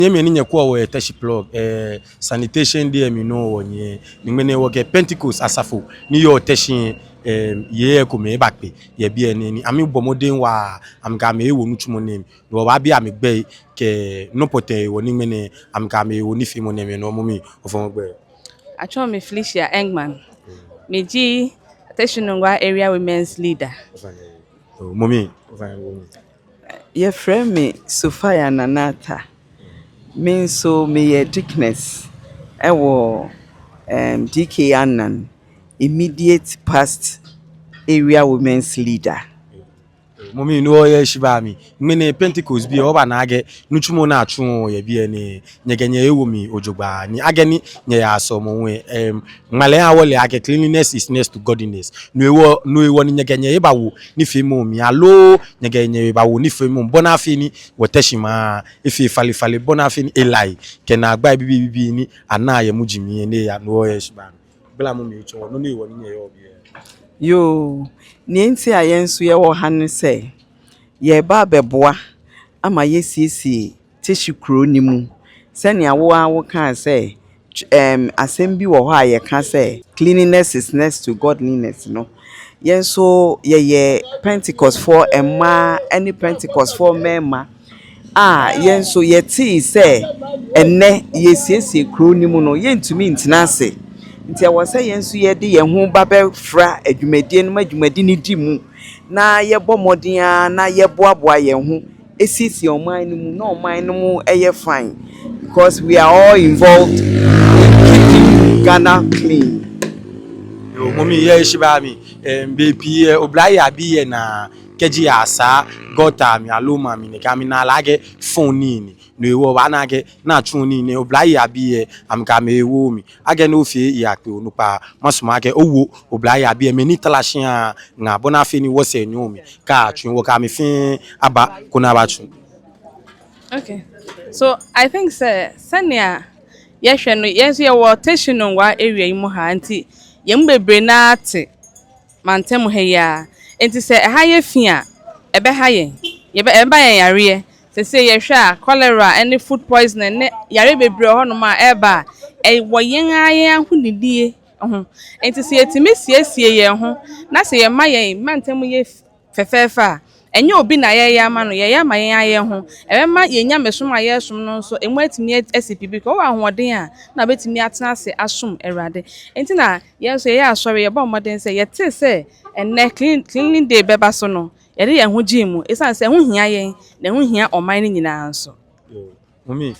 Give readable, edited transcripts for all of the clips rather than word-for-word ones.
Yemi ni nyekwa wo etashi plug sanitation dey mi no wo nye ni mene wo ge Pentecost asafo ni yo tashi ye ko me bakpe ye bi eni ni ami bomoden wa am ga me wo nutumo nem wo ba bi am gbe ke no pote wo ni mene am ga me wo ni fi mo nem no mo mi ofo gbe Acho me Felicia Engman meji Teshinongwa area women's leader momi ye friend me Sophia Nanata me so me thickness ewo DK Annan immediate past area women's leader momi no ye shiba mi mene Pentecost bi o ba na age nuchumo na atwu ye bi ene nyegenye ewo mi ojogba ni age ni nye ya so mo we ngale a wole age cleanliness is next to godliness no ewo ni nyegenye e ba wo ni fe mo mi alo nyegenye e ba wo ni fe mo bona fe ni wotashima efe fale bona fe ni elai kena agba bibi ni ana ye mujimi ene ya no ye shiba bla mo mi cho no ni ewo ni nye yo bi yo ni enti ayenso ye wo han se ye ba beboa ama yesiesie teshikuro ni mu se ne awo kan se asem bi wo ho aye kan se cleanliness is next to godliness no yenso ye Pentecost for emma any Pentecost for mema yenso ye ti se enne yesiesie kuro ni mu no yentumi ntinase nti awose yenso ye de ye ho ba be fra adwumadie no adwumadi ni di mu na ye bomodin na ye boaboa ye ho esisi oman ni mu na oman no mu eye fine because we are all involved in keeping Ghana clean. Yo momi ye shiba mi bepi oblai abi ye na keji asa gota mi aloma mi ne kami na lage phone ni no ewo ba na ge na tun ni ne oblai abi ye am ka me ewo mi age no fie ya pe onu pa masuma ge owo oblai abi ye me ni talashin nga bona fe ni wo se nyu mi ka tun wo ka mi fin aba kuna ba tun. Okay, so I think senia yehwe no yenso ye wo Teshinongwa area yi mu ha anti ye mbebre na ate mantem ha ya enti se ha ye fi a ebe ha ye eba ye yare se yehwe a cholera any food poisoning ne yare bebre ho no ma eba wo yen aye ahunidie ho enti se yetimi siesie ye ho na se ye ma ye mantem ye fefefa enye obi na ye ama no ye ama ye aye ho ebe ma ye nya mesom aye som no so emu atimi SCP ko wa ahoden a na betimi atena ase asom erade enti na ye so ye asori ye ba moden se ye te se enne cleaning day beba so no ye de ye ho gimu esan se ho hia ye na ho hia oman ni nyina so Mumi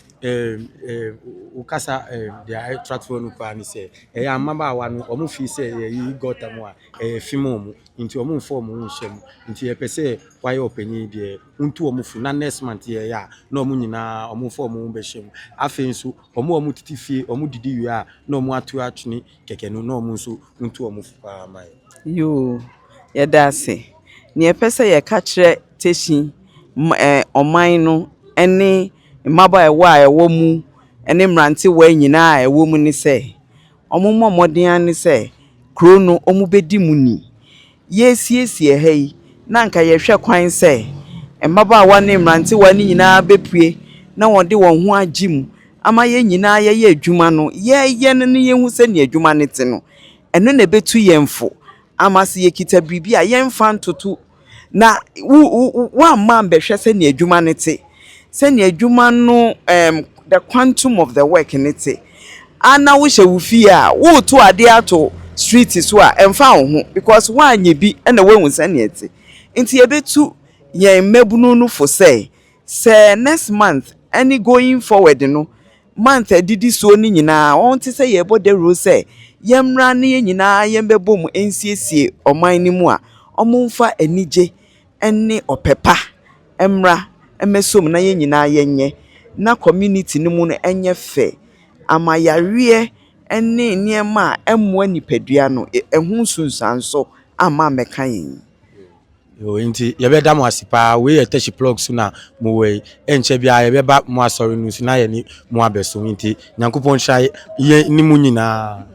ukasa dia platform no pa ni se ya mama wa no omo fi se yi gota mo a fimo mu nti omo form mu nhyem nti ye pese why openi de untu omo fu na next month ye ya na omo nyina omo form mu be hyem afi nso omo titifie omo didi wi a na omo atu atwene keke no na omo nso untu omo fu pa mai Yo ye da se ne pese ye ka kire Teshin oman no ene mmaba ewo mu ene mrante wa nyina ewo mu ni se omummo modern ni se kro no omu bedi mu ni yesiesie hai na nka ye hwe kwan se mmaba wa ne mrante wa ni nyina bepue na wode won ho agim ama ye nyina ye adwuma no ye ne ye hu se ne adwuma ne te no eno na betu yemfo ama se ye kita bibi a yemfa ntoto na wa ma mbehwe se ne adwuma ne te se ne adwuma no the quantum of the work in it ana wo hye wo fi a wo to ade ato street so a emfa wo ho because wanye bi na wo hu se ne ete nti ye betu ye mabunu no for say next month any going forward no month adidi so ni nyina won ti say ye bode ro say yemra ne ye nyina yembebom ensiesie oman ni mu a omumfa anije enne opepa emra emesom na ye nyina yenye na community ni mu no enye fe amayare enne niema emmoa nipadua no ehun sunsanso ama meka yin yo nti ye be da mo asipa we ye teshi plug so na mo we enche bia ye be ba mo asori nu so na ye ni mo abeso nti nyankopon hya ye ni mu nyina